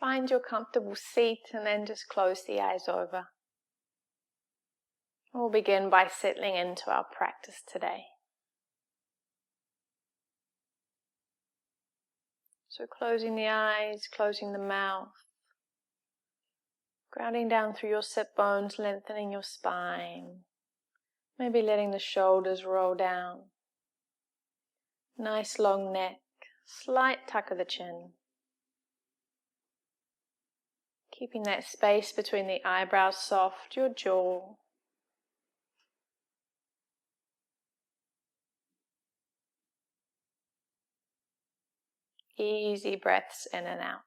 Find your comfortable seat and then just close the eyes over. We'll begin by settling into our practice today. So closing the eyes, closing the mouth, grounding down through your sit bones, lengthening your spine, maybe letting the shoulders roll down. Nice long neck, slight tuck of the chin. Keeping that space between the eyebrows soft, your jaw. Easy breaths in and out.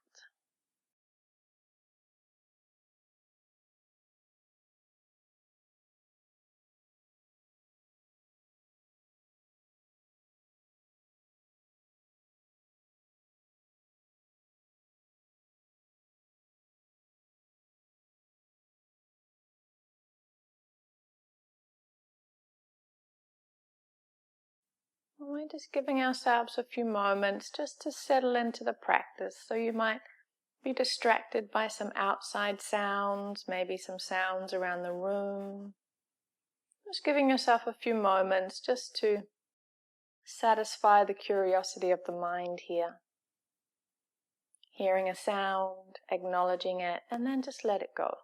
We're just giving ourselves a few moments just to settle into the practice. So you might be distracted by some outside sounds, maybe some sounds around the room. Just giving yourself a few moments just to satisfy the curiosity of the mind here. Hearing a sound, acknowledging it, and then just let it go.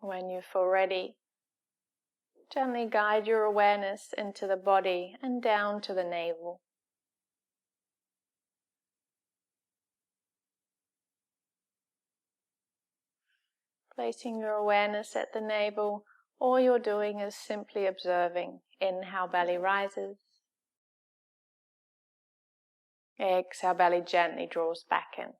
When you feel ready, gently guide your awareness into the body and down to the navel. Placing your awareness at the navel, all you're doing is simply observing. Inhale, belly rises. Exhale, belly gently draws back in.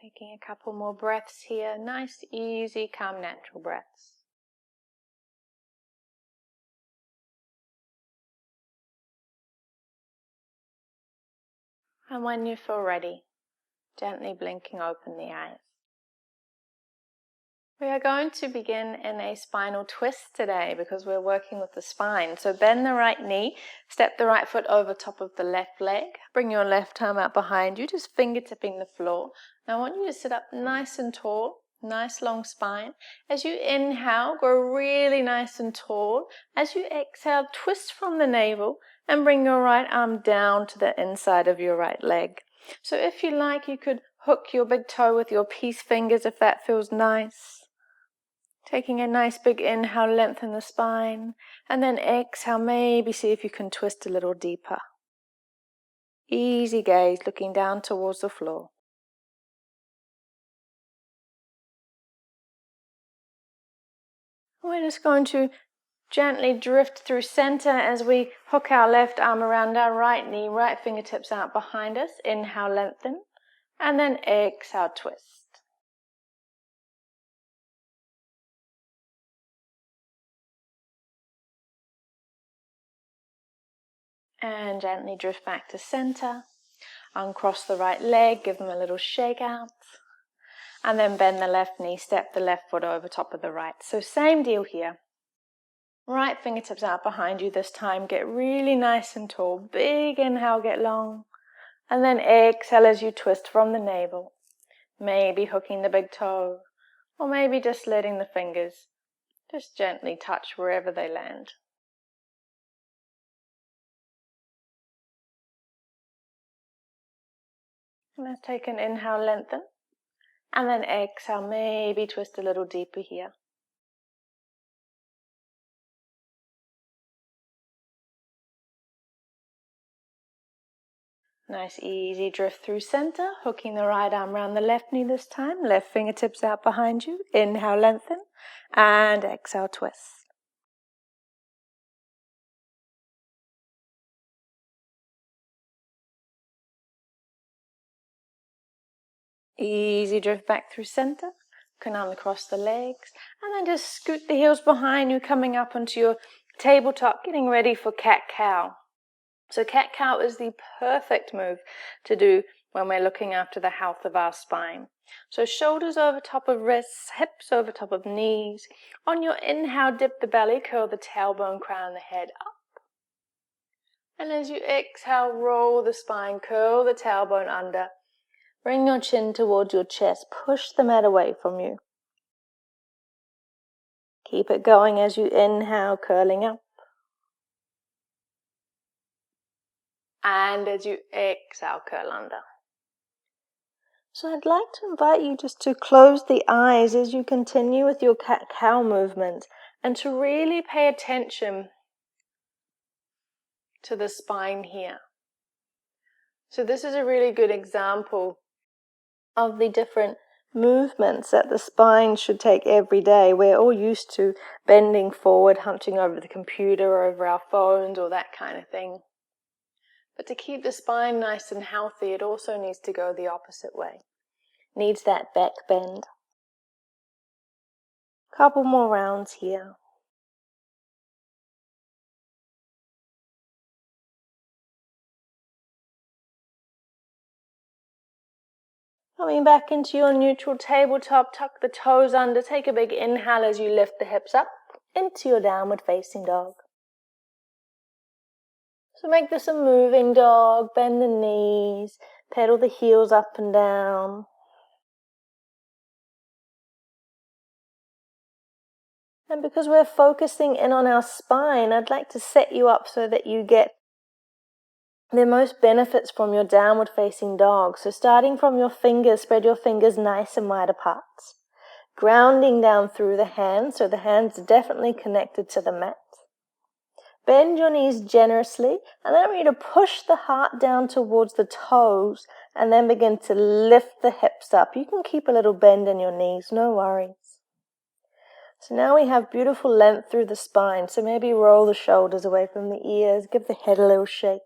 Taking a couple more breaths here, nice, easy, calm, natural breaths. And when you feel ready, gently blinking open the eyes. We are going to begin in a spinal twist today because we're working with the spine. So bend the right knee, step the right foot over top of the left leg, bring your left arm out behind you, just fingertipping the floor. Now I want you to sit up nice and tall, nice long spine. As you inhale, grow really nice and tall. As you exhale, twist from the navel and bring your right arm down to the inside of your right leg. So if you like, you could hook your big toe with your peace fingers if that feels nice. Taking a nice big inhale, lengthen the spine, and then exhale, maybe see if you can twist a little deeper. Easy gaze, looking down towards the floor. We're just going to gently drift through center as we hook our left arm around our right knee, right fingertips out behind us. Inhale, lengthen, and then exhale, twist. And gently drift back to center. Uncross the right leg, give them a little shake out. And then bend the left knee, step the left foot over top of the right. So same deal here. Right fingertips out behind you this time. Get really nice and tall. Big inhale, get long. And then exhale as you twist from the navel. Maybe hooking the big toe. Or maybe just letting the fingers just gently touch wherever they land. Let's take an inhale, lengthen. And then exhale, maybe twist a little deeper here. Nice easy drift through center, hooking the right arm around the left knee this time. Left fingertips out behind you. Inhale, lengthen. And exhale, twist. Easy drift back through center. You can arm across the legs. And then just scoot the heels behind you, coming up onto your tabletop, getting ready for cat-cow. So cat-cow is the perfect move to do when we're looking after the health of our spine. So shoulders over top of wrists, hips over top of knees. On your inhale, dip the belly, curl the tailbone, crown the head up. And as you exhale, roll the spine, curl the tailbone under. Bring your chin towards your chest, push the mat away from you. Keep it going as you inhale, curling up. And as you exhale, curl under. So I'd like to invite you just to close the eyes as you continue with your cat-cow movement and to really pay attention to the spine here. So this is a really good example of the different movements that the spine should take every day. We're all used to bending forward, hunching over the computer or over our phones or that kind of thing. But to keep the spine nice and healthy, it also needs to go the opposite way. Needs that back bend. Couple more rounds here. Coming back into your neutral tabletop, tuck the toes under, take a big inhale as you lift the hips up into your downward facing dog. So make this a moving dog, bend the knees, pedal the heels up and down. And because we're focusing in on our spine, I'd like to set you up so that you get the most benefits from your downward facing dog. So starting from your fingers, spread your fingers nice and wide apart. Grounding down through the hands, so the hands are definitely connected to the mat. Bend your knees generously, and then I want you to push the heart down towards the toes, and then begin to lift the hips up. You can keep a little bend in your knees, no worries. So now we have beautiful length through the spine, so maybe roll the shoulders away from the ears, give the head a little shake.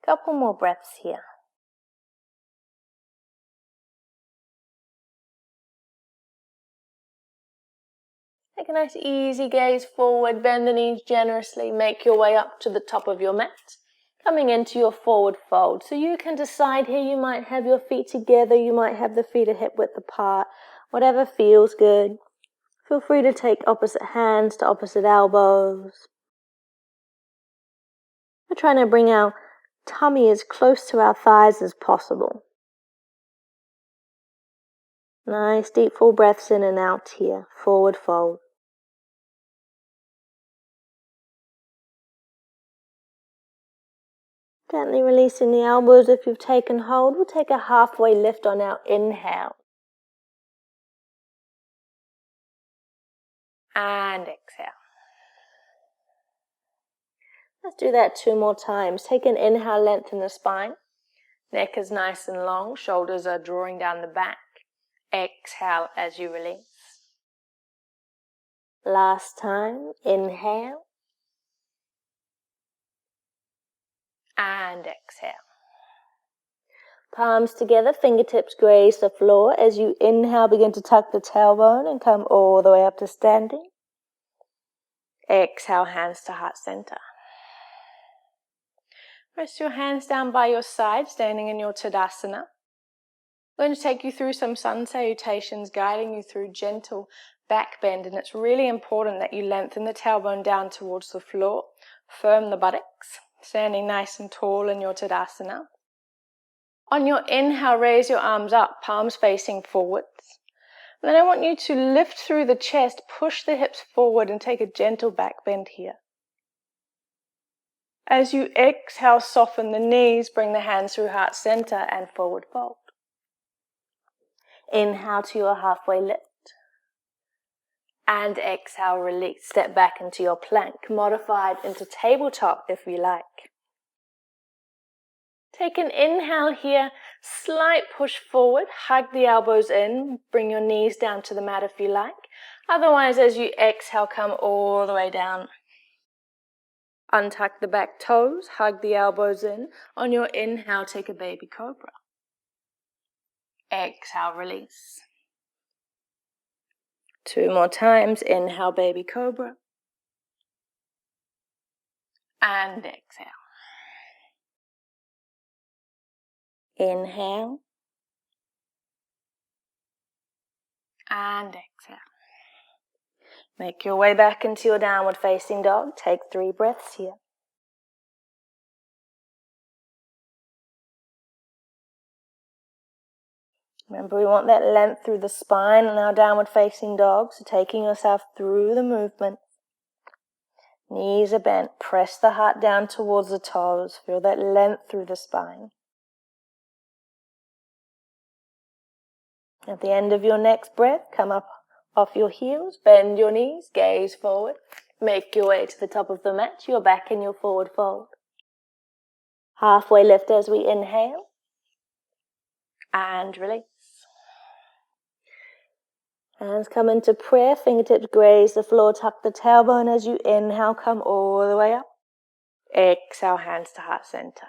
Couple more breaths here. Take a nice easy gaze forward, bend the knees generously, make your way up to the top of your mat, coming into your forward fold. So you can decide here, you might have your feet together, you might have the feet a hip width apart, whatever feels good. Feel free to take opposite hands to opposite elbows. We're trying to bring our tummy as close to our thighs as possible. Nice deep full breaths in and out here, forward fold. Gently releasing the elbows if you've taken hold. We'll take a halfway lift on our inhale. And exhale. Let's do that 2 more times. Take an inhale, lengthen the spine. Neck is nice and long. Shoulders are drawing down the back. Exhale as you release. Last time. Inhale. And exhale. Palms together, fingertips graze the floor. As you inhale, begin to tuck the tailbone and come all the way up to standing. Exhale, hands to heart center. Rest your hands down by your side, standing in your Tadasana. I'm going to take you through some sun salutations, guiding you through gentle back bend. And it's really important that you lengthen the tailbone down towards the floor. Firm the buttocks, standing nice and tall in your Tadasana. On your inhale, raise your arms up, palms facing forwards. And then I want you to lift through the chest, push the hips forward and take a gentle back bend here. As you exhale, soften the knees, bring the hands through heart center and forward fold. Inhale to your halfway lift. And exhale, release. Step back into your plank, modified into tabletop if you like. Take an inhale here, slight push forward, hug the elbows in, bring your knees down to the mat if you like. Otherwise, as you exhale, come all the way down. Untuck the back toes, hug the elbows in. On your inhale, take a baby cobra. Exhale, release. 2 more times. Inhale, baby cobra. And exhale. Inhale. And exhale. Make your way back into your downward facing dog. Take 3 breaths here. Remember, we want that length through the spine in our downward facing dog, so taking yourself through the movement. Knees are bent. Press the heart down towards the toes. Feel that length through the spine. At the end of your next breath, come up off your heels, bend your knees, gaze forward. Make your way to the top of the mat. You're back in your forward fold. Halfway lift as we inhale. And release. Hands come into prayer, fingertips graze the floor, tuck the tailbone as you inhale, come all the way up. Exhale, hands to heart center.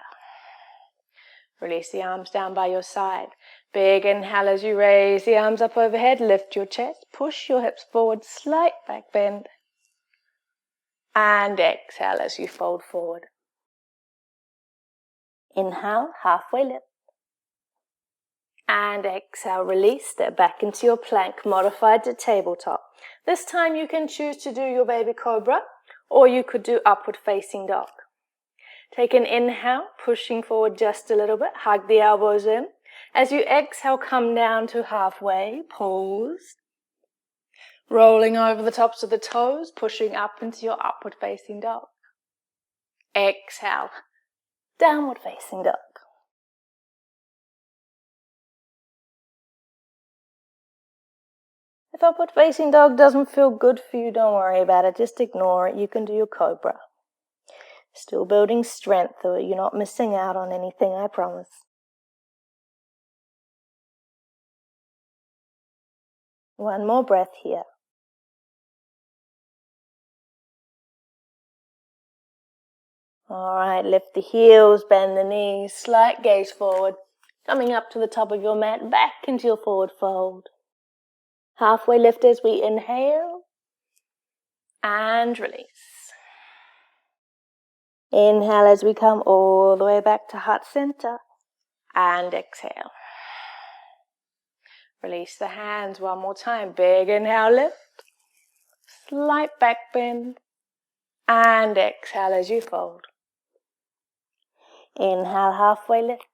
Release the arms down by your side. Big inhale as you raise the arms up overhead, lift your chest, push your hips forward, slight back bend. And exhale as you fold forward. Inhale, halfway lift. And exhale, release, step back into your plank, modified to tabletop. This time you can choose to do your baby cobra, or you could do upward facing dog. Take an inhale, pushing forward just a little bit, hug the elbows in. As you exhale, come down to halfway, pause. Rolling over the tops of the toes, pushing up into your upward facing dog. Exhale, downward facing dog. If upward facing dog doesn't feel good for you, don't worry about it. Just ignore it. You can do your cobra. Still building strength, so you're not missing out on anything, I promise. One more breath here. All right, lift the heels, bend the knees, slight gaze forward. Coming up to the top of your mat, back into your forward fold. Halfway lift as we inhale and release. Inhale as we come all the way back to heart center and exhale. Release the hands one more time. Big inhale, lift. Slight back bend and exhale as you fold. Inhale, halfway lift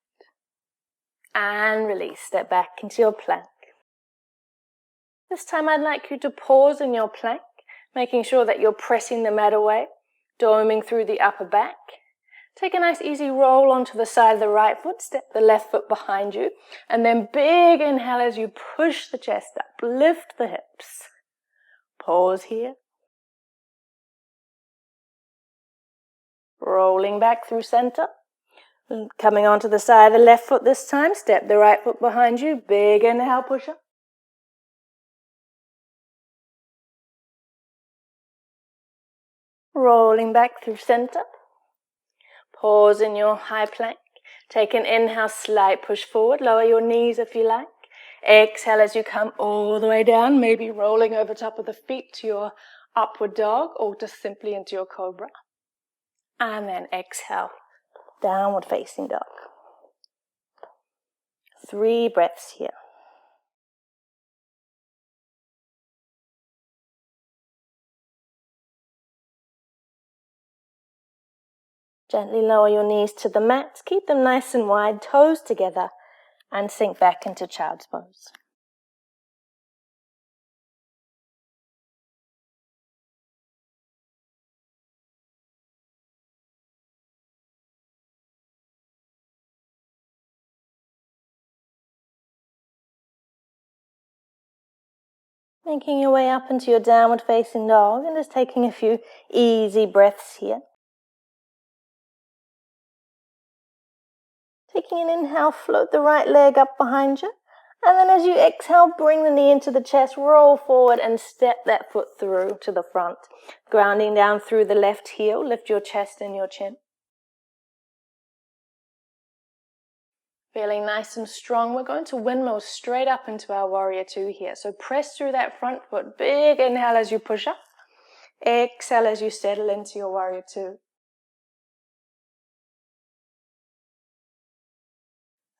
and release. Step back into your plank. This time I'd like you to pause in your plank, making sure that you're pressing the mat away, doming through the upper back. Take a nice easy roll onto the side of the right foot, step the left foot behind you, and then big inhale as you push the chest up, lift the hips. Pause here. Rolling back through center. Coming onto the side of the left foot this time, step the right foot behind you, big inhale, push up. Rolling back through center. Pause in your high plank. Take an inhale, slight push forward. Lower your knees if you like. Exhale as you come all the way down, maybe rolling over top of the feet to your upward dog or just simply into your cobra. And then exhale, downward facing dog. 3 breaths here. Gently lower your knees to the mat, keep them nice and wide, toes together, and sink back into Child's Pose. Making your way up into your downward facing dog and just taking a few easy breaths here. Taking an inhale, float the right leg up behind you And then as you exhale, bring the knee into the chest, roll forward and step that foot through to the front. Grounding down through the left heel, lift your chest and your chin. Feeling nice and strong, we're going to windmill straight up into our warrior two here. So press through that front foot, big inhale as you push up. Exhale as you settle into your warrior two.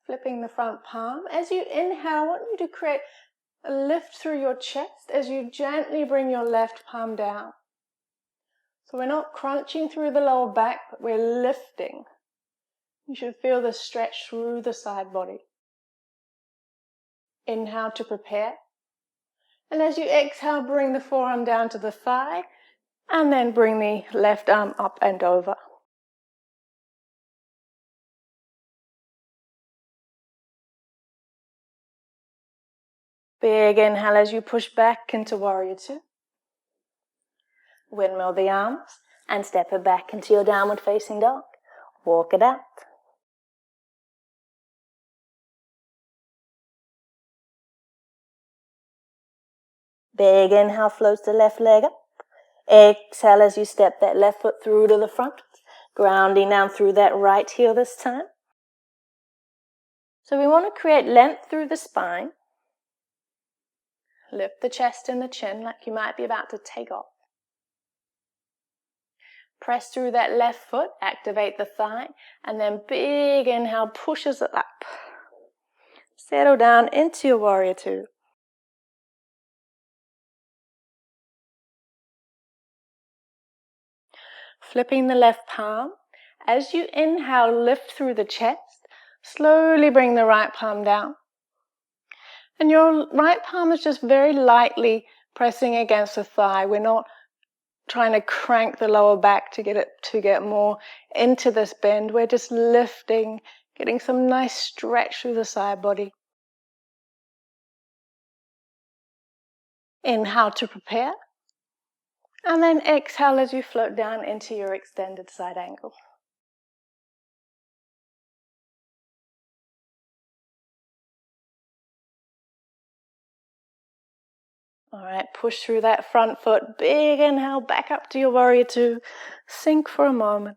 Flipping the front palm. As you inhale, I want you to create a lift through your chest as you gently bring your left palm down. So we're not crunching through the lower back, but we're lifting. You should feel the stretch through the side body. Inhale to prepare. And as you exhale, bring the forearm down to the thigh, and then bring the left arm up and over. Big inhale as you push back into warrior two. Windmill the arms and step it back into your downward facing dog. Walk it out. Big inhale, floats the left leg up. Exhale as you step that left foot through to the front. Grounding down through that right heel this time. So we want to create length through the spine. Lift the chest and the chin like you might be about to take off. Press through that left foot, activate the thigh, and then big inhale pushes it up. Settle down into your warrior two. Flipping the left palm. As you inhale, lift through the chest. Slowly bring the right palm down. And your right palm is just very lightly pressing against the thigh. We're not trying to crank the lower back to get more into this bend. We're just lifting, getting some nice stretch through the side body. Inhale to prepare. And then exhale as you float down into your extended side angle. All right, push through that front foot. Big inhale, back up to your warrior two. Sink for a moment.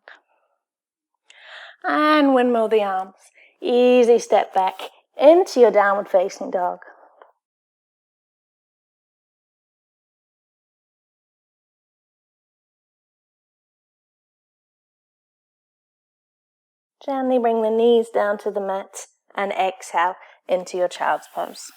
And windmill the arms. Easy step back into your downward facing dog. Gently bring the knees down to the mat and exhale into your child's pose.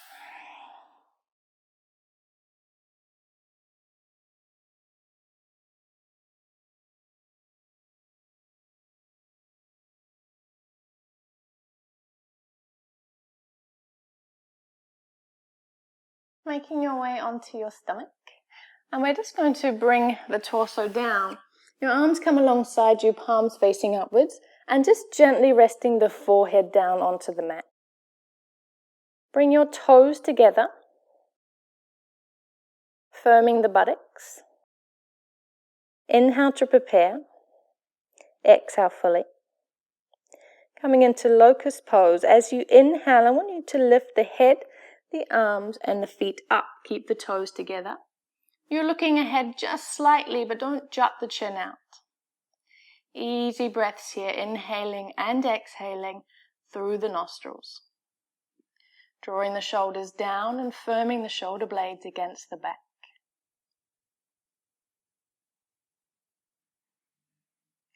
Making your way onto your stomach. And we're just going to bring the torso down. Your arms come alongside you, palms facing upwards, and just gently resting the forehead down onto the mat. Bring your toes together, firming the buttocks. Inhale to prepare. Exhale fully. Coming into Locust Pose. As you inhale, I want you to lift the head, the arms, and the feet up. Keep the toes together. You're looking ahead just slightly, but don't jut the chin out. Easy breaths here, inhaling and exhaling through the nostrils. Drawing the shoulders down and firming the shoulder blades against the back.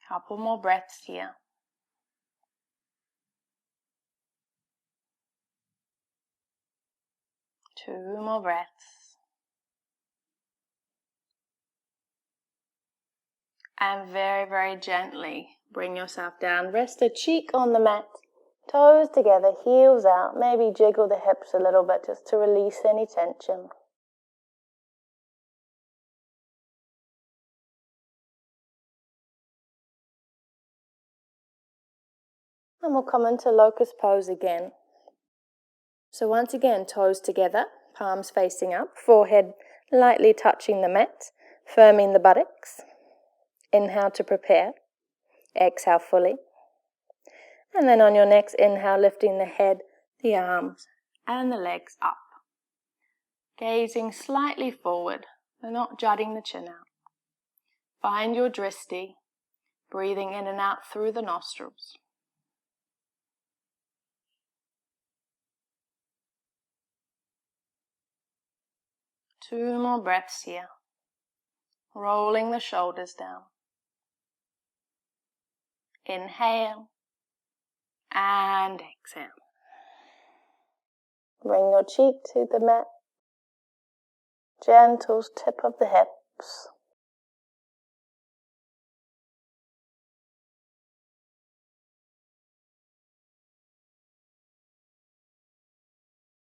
Couple more breaths here. Two more breaths. And very, very gently bring yourself down. Rest a cheek on the mat. Toes together, heels out. Maybe jiggle the hips a little bit just to release any tension. And we'll come into Locust Pose again. So once again, toes together, palms facing up, forehead lightly touching the mat, firming the buttocks. Inhale to prepare. Exhale fully. And then on your next inhale, lifting the head, the arms, and the legs up. Gazing slightly forward, but not jutting the chin out. Find your dristi, breathing in and out through the nostrils. Two more breaths here. Rolling the shoulders down. Inhale and exhale. Bring your cheek to the mat. Gentle tip of the hips.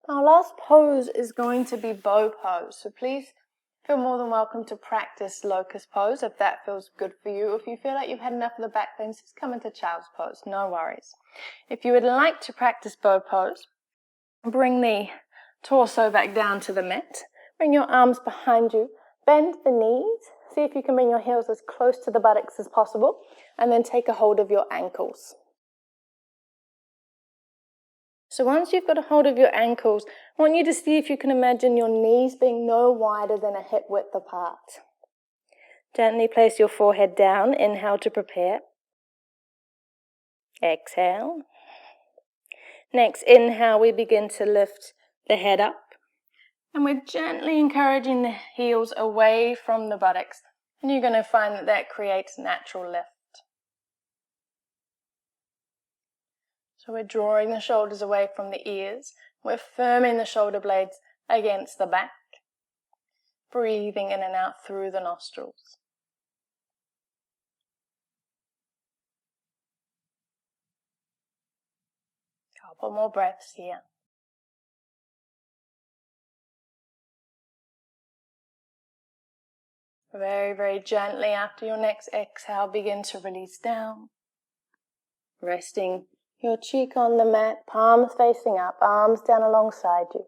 Our last pose is going to be bow pose, so please feel more than welcome to practice locust pose if that feels good for you. If you feel like you've had enough of the back bends, just come into child's pose, no worries. If you would like to practice bow pose, bring the torso back down to the mat, bring your arms behind you, bend the knees, see if you can bring your heels as close to the buttocks as possible, and then take a hold of your ankles. So once you've got a hold of your ankles, I want you to see if you can imagine your knees being no wider than a hip width apart. Gently place your forehead down, inhale to prepare. Exhale. Next, inhale, we begin to lift the head up. And we're gently encouraging the heels away from the buttocks. And you're going to find that that creates natural lift. So we're drawing the shoulders away from the ears. We're firming the shoulder blades against the back. Breathing in and out through the nostrils. Couple more breaths here. Very, very gently after your next exhale, begin to release down. Resting your cheek on the mat, palms facing up, arms down alongside you.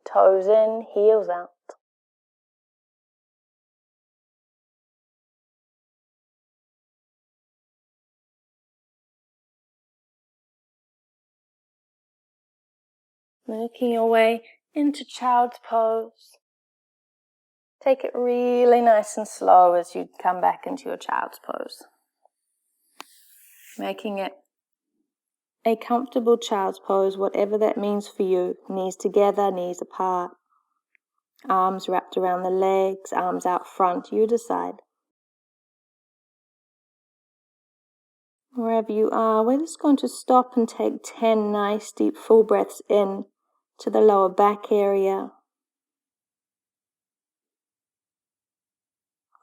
Toes in, heels out. Making your way into child's pose. Take it really nice and slow as you come back into your child's pose. Making it a comfortable child's pose, whatever that means for you. Knees together, knees apart. Arms wrapped around the legs, arms out front, you decide. Wherever you are, we're just going to stop and take 10 nice deep full breaths in to the lower back area.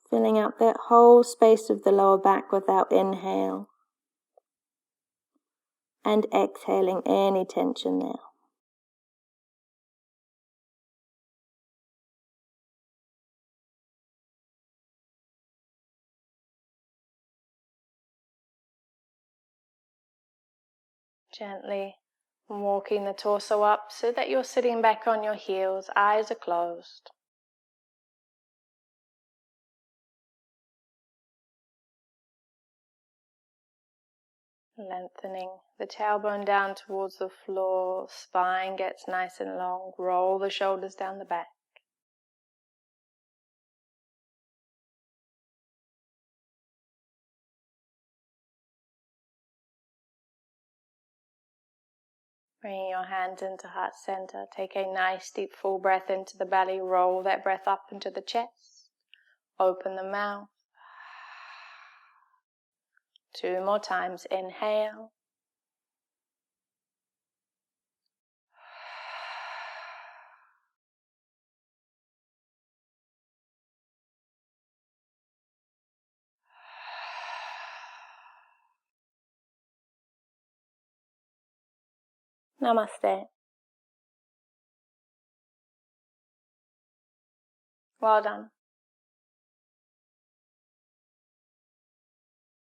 Filling out that whole space of the lower back with our inhale. And exhaling any tension there. Gently walking the torso up so that you're sitting back on your heels, eyes are closed. Lengthening the tailbone down towards the floor, spine gets nice and long, roll the shoulders down the back. Bringing your hands into heart center, take a nice deep full breath into the belly, roll that breath up into the chest, open the mouth. 2 more times, inhale. Namaste. Well done.